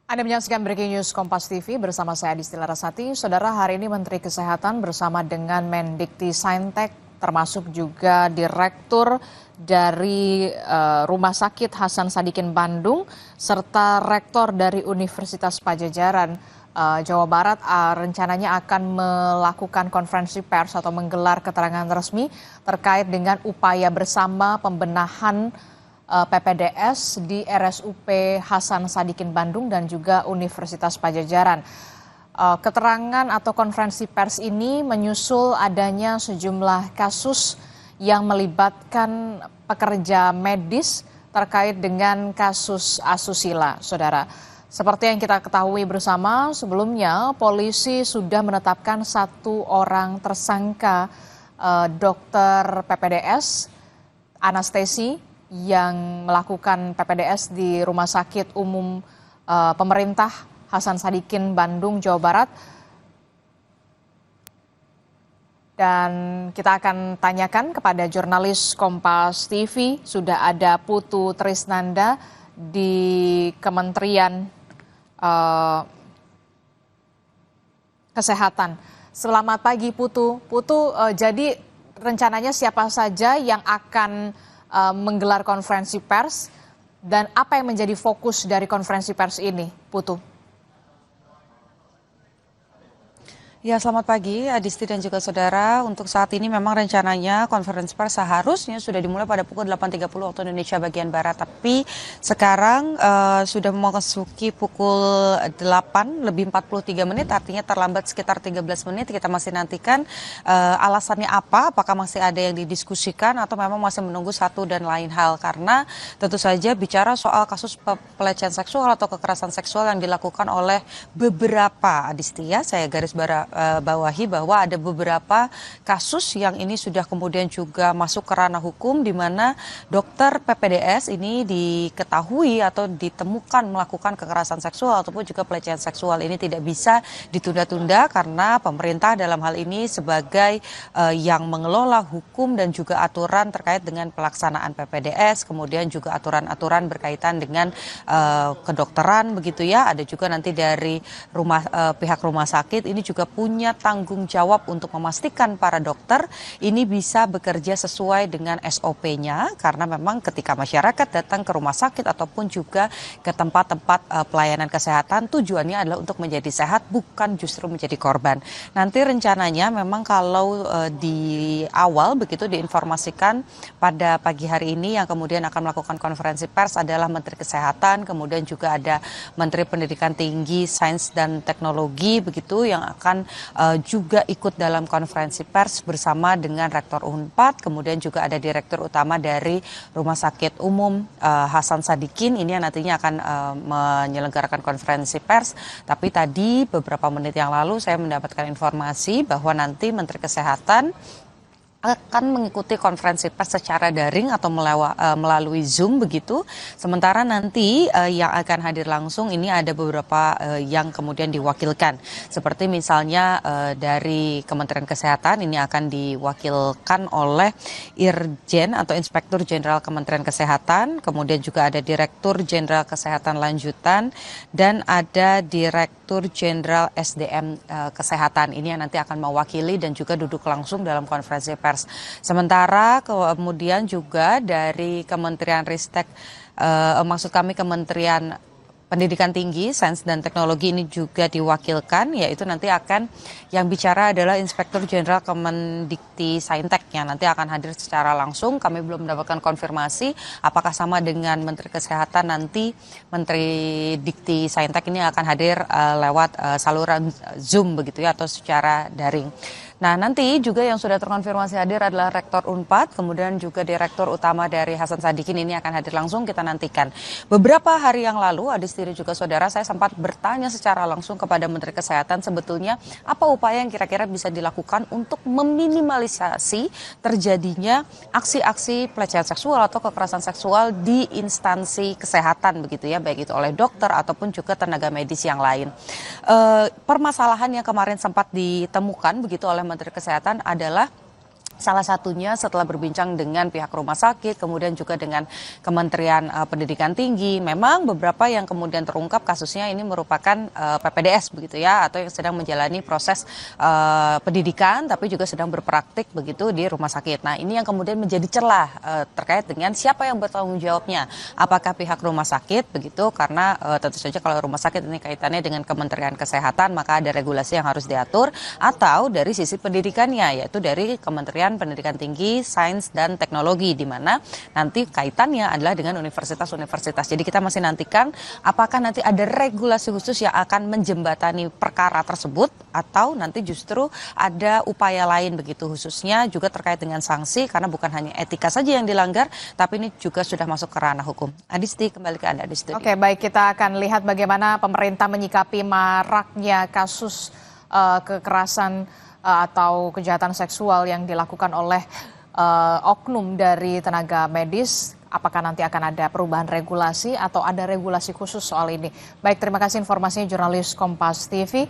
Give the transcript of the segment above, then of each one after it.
Anda menyaksikan Breaking News Kompas TV bersama saya Adisti Larasati. Saudara, hari ini Menteri Kesehatan bersama dengan Mendikti Saintek termasuk juga Direktur dari Rumah Sakit Hasan Sadikin Bandung serta Rektor dari Universitas Padjadjaran Jawa Barat rencananya akan melakukan konferensi pers atau menggelar keterangan resmi terkait dengan upaya bersama pembenahan PPDS di RSUP Hasan Sadikin Bandung dan juga Universitas Padjadjaran. Keterangan atau konferensi pers ini menyusul adanya sejumlah kasus yang melibatkan pekerja medis terkait dengan kasus asusila, saudara. Seperti yang kita ketahui bersama, sebelumnya polisi sudah menetapkan satu orang tersangka dokter PPDS anestesi yang melakukan PPDS di Rumah Sakit Umum Pemerintah Hasan Sadikin Bandung, Jawa Barat. Dan kita akan tanyakan kepada jurnalis Kompas TV, sudah ada Putu Trisnanda di Kementerian Kesehatan. Selamat pagi Putu. Putu, jadi rencananya siapa saja yang akan menggelar konferensi pers dan apa yang menjadi fokus dari konferensi pers ini, Putu? Ya, selamat pagi Adisti dan juga saudara. Untuk saat ini memang rencananya konferensi pers seharusnya sudah dimulai pada pukul 8.30 waktu Indonesia bagian Barat. Tapi sekarang sudah memasuki pukul 8 lebih 43 menit, artinya terlambat sekitar 13 menit. Kita masih nantikan alasannya apa, apakah masih ada yang didiskusikan atau memang masih menunggu satu dan lain hal. Karena tentu saja bicara soal kasus pelecehan seksual atau kekerasan seksual yang dilakukan oleh beberapa, Adisti ya, saya garis bawahi bahwa ada beberapa kasus yang ini sudah kemudian juga masuk ke ranah hukum di mana dokter PPDS ini diketahui atau ditemukan melakukan kekerasan seksual ataupun juga pelecehan seksual. Ini tidak bisa ditunda-tunda karena pemerintah dalam hal ini sebagai yang mengelola hukum dan juga aturan terkait dengan pelaksanaan PPDS, kemudian juga aturan-aturan berkaitan dengan kedokteran begitu ya. Ada juga nanti dari pihak rumah sakit ini juga punya tanggung jawab untuk memastikan para dokter ini bisa bekerja sesuai dengan SOP-nya, karena memang ketika masyarakat datang ke rumah sakit ataupun juga ke tempat-tempat pelayanan kesehatan, tujuannya adalah untuk menjadi sehat, bukan justru menjadi korban. Nanti rencananya memang kalau di awal begitu diinformasikan pada pagi hari ini yang kemudian akan melakukan konferensi pers adalah Menteri Kesehatan, kemudian juga ada Menteri Pendidikan Tinggi, Sains dan Teknologi begitu yang akan juga ikut dalam konferensi pers bersama dengan Rektor Unpad, kemudian juga ada Direktur Utama dari Rumah Sakit Umum Hasan Sadikin, ini yang nantinya akan menyelenggarakan konferensi pers. Tapi tadi beberapa menit yang lalu saya mendapatkan informasi bahwa nanti Menteri Kesehatan akan mengikuti konferensi pers secara daring atau melalui Zoom begitu. Sementara nanti yang akan hadir langsung ini ada beberapa yang kemudian diwakilkan. Seperti misalnya dari Kementerian Kesehatan ini akan diwakilkan oleh Irjen atau Inspektur Jenderal Kementerian Kesehatan, kemudian juga ada Direktur Jenderal Kesehatan Lanjutan dan ada Direktur Jenderal SDM Kesehatan. Ini yang nanti akan mewakili dan juga duduk langsung dalam konferensi pers. Sementara kemudian juga dari Kementerian Ristek, maksud kami Kementerian Pendidikan Tinggi, Sains dan Teknologi ini juga diwakilkan, yaitu nanti akan yang bicara adalah Inspektur Jenderal Kemendikti Saintek yang nanti akan hadir secara langsung. Kami belum mendapatkan konfirmasi apakah sama dengan Menteri Kesehatan, nanti Menteri Dikti Saintek ini akan hadir lewat saluran Zoom begitu ya atau secara daring. Nah, nanti juga yang sudah terkonfirmasi hadir adalah Rektor Unpad, kemudian juga Direktur Utama dari Hasan Sadikin ini akan hadir langsung, kita nantikan. Beberapa hari yang lalu, Adisti dan juga saudara, saya sempat bertanya secara langsung kepada Menteri Kesehatan sebetulnya apa upaya yang kira-kira bisa dilakukan untuk meminimalisasi terjadinya aksi-aksi pelecehan seksual atau kekerasan seksual di instansi kesehatan begitu ya, baik itu oleh dokter ataupun juga tenaga medis yang lain. Permasalahan yang kemarin sempat ditemukan begitu oleh Menteri Kesehatan adalah Salah satunya setelah berbincang dengan pihak rumah sakit, kemudian juga dengan Kementerian Pendidikan Tinggi, memang beberapa yang kemudian terungkap kasusnya ini merupakan PPDS begitu ya, atau yang sedang menjalani proses pendidikan tapi juga sedang berpraktik begitu di rumah sakit. Nah ini yang kemudian menjadi celah terkait dengan siapa yang bertanggung jawabnya, apakah pihak rumah sakit begitu, karena tentu saja kalau rumah sakit ini kaitannya dengan Kementerian Kesehatan maka ada regulasi yang harus diatur, atau dari sisi pendidikannya yaitu dari Kementerian Pendidikan Tinggi, Sains dan Teknologi, di mana nanti kaitannya adalah dengan universitas-universitas. Jadi kita masih nantikan apakah nanti ada regulasi khusus yang akan menjembatani perkara tersebut atau nanti justru ada upaya lain begitu, khususnya juga terkait dengan sanksi karena bukan hanya etika saja yang dilanggar tapi ini juga sudah masuk ke ranah hukum. Adisti, kembali ke Anda di studio. Oke, baik, kita akan lihat bagaimana pemerintah menyikapi maraknya kasus kekerasan atau kejahatan seksual yang dilakukan oleh oknum dari tenaga medis. Apakah nanti akan ada perubahan regulasi atau ada regulasi khusus soal ini? Baik, terima kasih informasinya jurnalis Kompas TV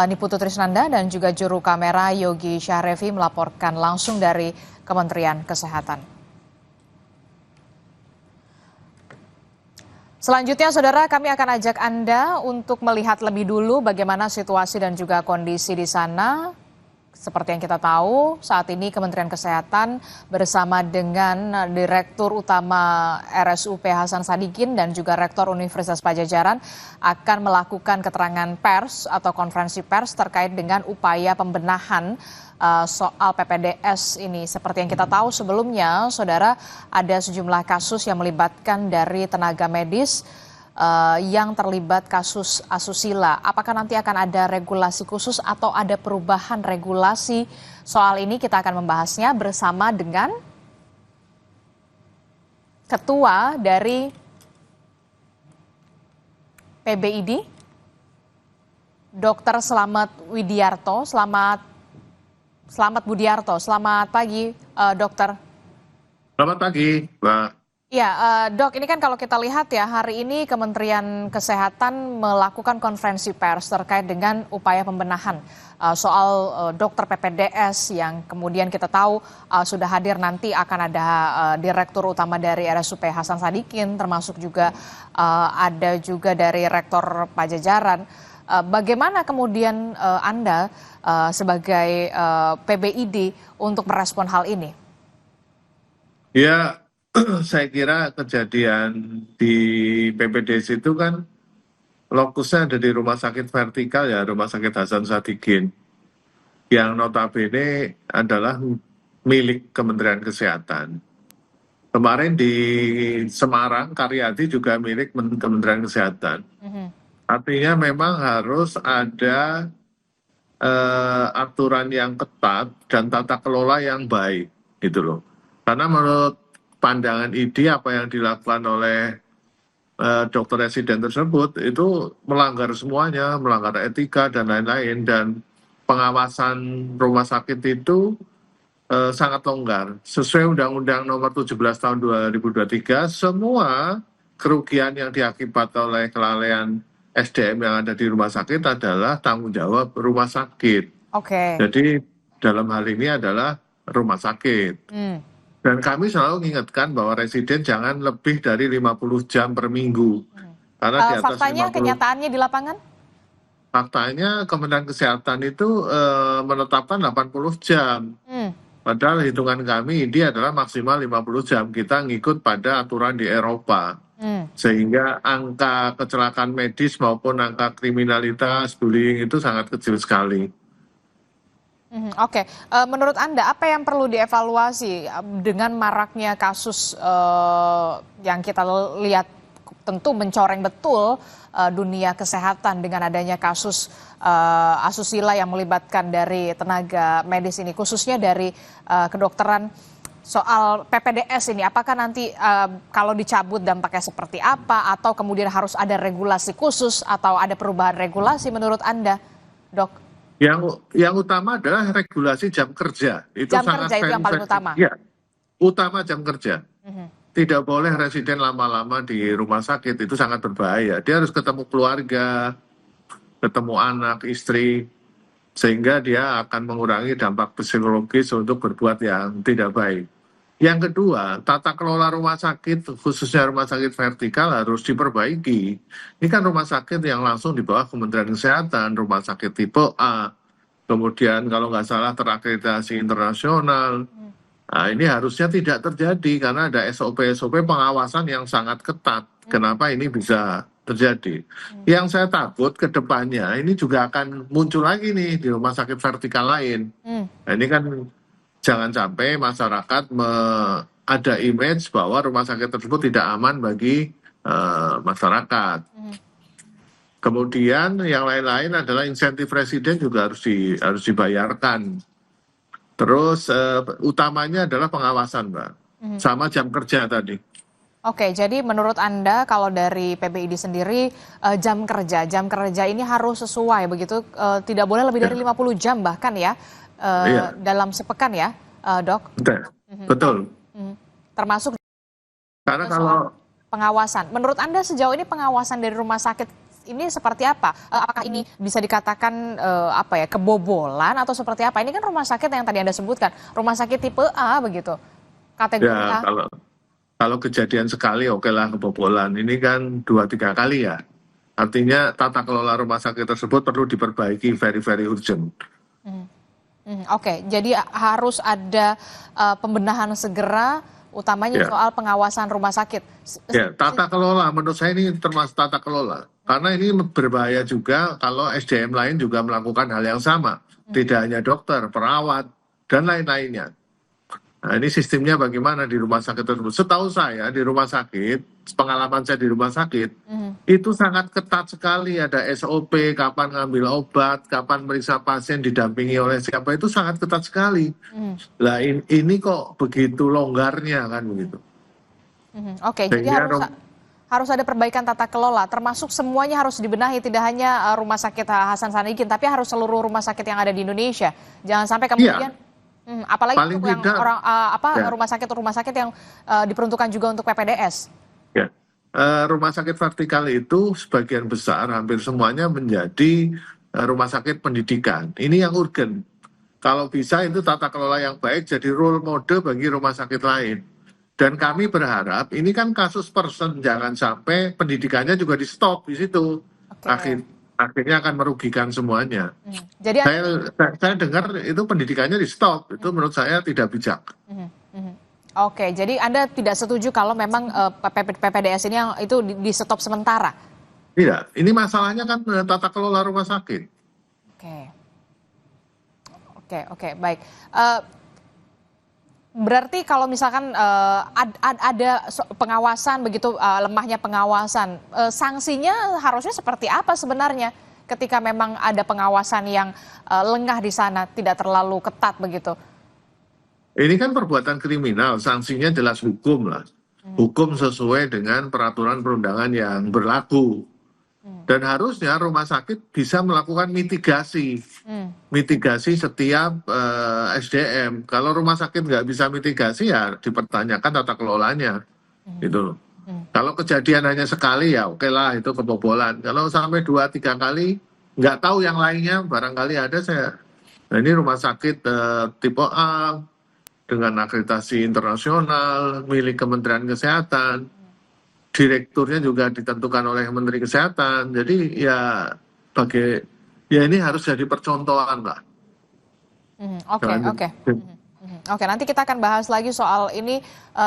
Niputu Trisnanda dan juga juru kamera Yogi Syahrevi melaporkan langsung dari Kementerian Kesehatan. Selanjutnya, saudara, kami akan ajak Anda untuk melihat lebih dulu bagaimana situasi dan juga kondisi di sana. Seperti yang kita tahu, saat ini Kementerian Kesehatan bersama dengan Direktur Utama RSUP Hasan Sadikin dan juga Rektor Universitas Padjadjaran akan melakukan keterangan pers atau konferensi pers terkait dengan upaya pembenahan soal PPDS ini. Seperti yang kita tahu sebelumnya, saudara, ada sejumlah kasus yang melibatkan dari tenaga medis yang terlibat kasus asusila. Apakah nanti akan ada regulasi khusus atau ada perubahan regulasi soal ini? Kita akan membahasnya bersama dengan Ketua dari PBID, Dr. Slamet Widiarto. Selamat Budiarto. Selamat pagi, Dokter. Selamat pagi, Mbak. Ya, Dok, ini kan kalau kita lihat ya, hari ini Kementerian Kesehatan melakukan konferensi pers terkait dengan upaya pembenahan soal dokter PPDS yang kemudian kita tahu sudah hadir, nanti akan ada Direktur Utama dari RSUP Hasan Sadikin, termasuk juga ada juga dari Rektor Padjadjaran. Bagaimana kemudian Anda sebagai PBID untuk merespon hal ini? Ya, saya kira kejadian di PPDS itu kan lokusnya ada di rumah sakit vertikal ya, Rumah Sakit Hasan Sadikin, yang notabene adalah milik Kementerian Kesehatan. Kemarin di Semarang, Karyadi juga milik Kementerian Kesehatan. Artinya memang harus ada aturan yang ketat dan tata kelola yang baik, gitu loh. Karena menurut pandangan ID apa yang dilakukan oleh dokter residen tersebut itu melanggar semuanya, melanggar etika dan lain-lain, dan pengawasan rumah sakit itu sangat longgar. Sesuai Undang-Undang Nomor 17 Tahun 2023, semua kerugian yang diakibatkan oleh kelalaian SDM yang ada di rumah sakit adalah tanggung jawab rumah sakit. Oke. Jadi dalam hal ini adalah rumah sakit. Dan kami selalu mengingatkan bahwa residen jangan lebih dari 50 jam per minggu. Karena di atas Faktanya, 50, kenyataannya di lapangan? Faktanya Kementerian Kesehatan itu menetapkan 80 jam. Padahal hitungan kami ini adalah maksimal 50 jam. Kita ngikut pada aturan di Eropa. Sehingga angka kecelakaan medis maupun angka kriminalitas, bullying itu sangat kecil sekali. Oke, menurut Anda apa yang perlu dievaluasi dengan maraknya kasus yang kita lihat tentu mencoreng betul dunia kesehatan dengan adanya kasus asusila yang melibatkan dari tenaga medis ini, khususnya dari kedokteran soal PPDS ini. Apakah nanti kalau dicabut dampaknya seperti apa, atau kemudian harus ada regulasi khusus atau ada perubahan regulasi menurut Anda, Dok? Yang utama adalah regulasi jam kerja. Itu Jam sangat kerja itu yang paling utama. Ya, utama jam kerja. Tidak boleh residen lama-lama di rumah sakit, itu sangat berbahaya. Dia harus ketemu keluarga, ketemu anak, istri. sehingga dia akan mengurangi dampak psikologis untuk berbuat yang tidak baik. Yang kedua, tata kelola rumah sakit, khususnya rumah sakit vertikal harus diperbaiki. Ini kan rumah sakit yang langsung di bawah Kementerian Kesehatan, rumah sakit tipe A, kemudian kalau nggak salah terakreditasi internasional. Nah, ini harusnya tidak terjadi karena ada SOP-SOP pengawasan yang sangat ketat. Kenapa ini bisa terjadi? Yang saya takut ke depannya ini juga akan muncul lagi nih di rumah sakit vertikal lain. Nah, ini kan jangan sampai masyarakat ada image bahwa rumah sakit tersebut tidak aman bagi masyarakat. Kemudian yang lain-lain adalah insentif presiden juga harus dibayarkan. Terus utamanya adalah pengawasan, Mbak, sama jam kerja tadi. Oke, jadi menurut Anda kalau dari PBID sendiri jam kerja ini harus sesuai begitu, tidak boleh lebih dari 50 jam bahkan ya dalam sepekan ya, Dok? Betul. Termasuk Karena soal kalau pengawasan. Menurut Anda sejauh ini pengawasan dari rumah sakit ini seperti apa? Apakah ini bisa dikatakan kebobolan atau seperti apa? Ini kan rumah sakit yang tadi Anda sebutkan, rumah sakit tipe A begitu, kategori ya A. kalau kejadian sekali oke lah kebobolan. Ini kan 2-3 kali ya. Artinya tata kelola rumah sakit tersebut perlu diperbaiki very urgent. Oke, jadi harus ada pembenahan segera, utamanya soal pengawasan rumah sakit. Ya, tata kelola menurut saya ini termasuk tata kelola. Karena ini berbahaya juga kalau SDM lain juga melakukan hal yang sama. Tidak hanya dokter, perawat, dan lain-lainnya. Nah, ini sistemnya bagaimana di rumah sakit tersebut. Setahu saya di rumah sakit, pengalaman saya di rumah sakit, itu sangat ketat sekali. Ada SOP, kapan ngambil obat, kapan meriksa pasien, didampingi oleh siapa, itu sangat ketat sekali. Nah, ini kok begitu longgarnya kan begitu. Oke, jadi harus ada perbaikan tata kelola, termasuk semuanya harus dibenahi, tidak hanya Rumah Sakit Hasan Sadikin, tapi harus seluruh rumah sakit yang ada di Indonesia. Jangan sampai kemudian, apalagi paling untuk yang rumah sakit yang diperuntukkan juga untuk PPDS. Ya, rumah sakit vertikal itu sebagian besar, hampir semuanya menjadi rumah sakit pendidikan. Ini yang urgen. Kalau bisa itu tata kelola yang baik jadi role model bagi rumah sakit lain. Dan kami berharap ini kan kasus person, jangan sampai pendidikannya juga di stop di situ. Akhirnya akan merugikan semuanya. Jadi saya dengar itu pendidikannya di stop, itu menurut saya tidak bijak. Oke, jadi Anda tidak setuju kalau memang PPDS ini yang itu di stop sementara? Tidak, ini masalahnya kan tata kelola rumah sakit. Oke, baik. Berarti kalau misalkan ada pengawasan begitu, lemahnya pengawasan, sanksinya harusnya seperti apa sebenarnya ketika memang ada pengawasan yang lengah di sana, tidak terlalu ketat begitu? Ini kan perbuatan kriminal, sanksinya jelas hukum lah. Hukum sesuai dengan peraturan perundangan yang berlaku. Dan harusnya rumah sakit bisa melakukan mitigasi setiap SDM. Kalau rumah sakit nggak bisa mitigasi ya dipertanyakan tata kelolanya, gitu loh. Kalau kejadian hanya sekali ya oke lah itu kebobolan. Kalau sampai 2-3 kali nggak tahu yang lainnya, barangkali ada nah ini rumah sakit tipe A dengan akreditasi internasional milik Kementerian Kesehatan. Direkturnya juga ditentukan oleh Menteri Kesehatan. Jadi ya ini harus jadi percontohan, Mbak. Oke, nanti kita akan bahas lagi soal ini,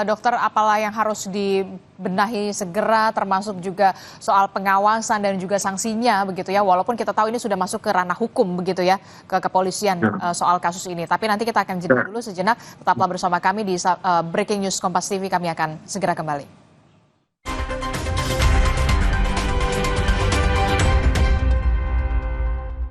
dokter, apalah yang harus dibenahi segera, termasuk juga soal pengawasan dan juga sanksinya begitu ya. Walaupun kita tahu ini sudah masuk ke ranah hukum begitu ya, ke kepolisian soal kasus ini. Tapi nanti kita akan jeda dulu sejenak. Tetaplah bersama kami di Breaking News Kompas TV. Kami akan segera kembali.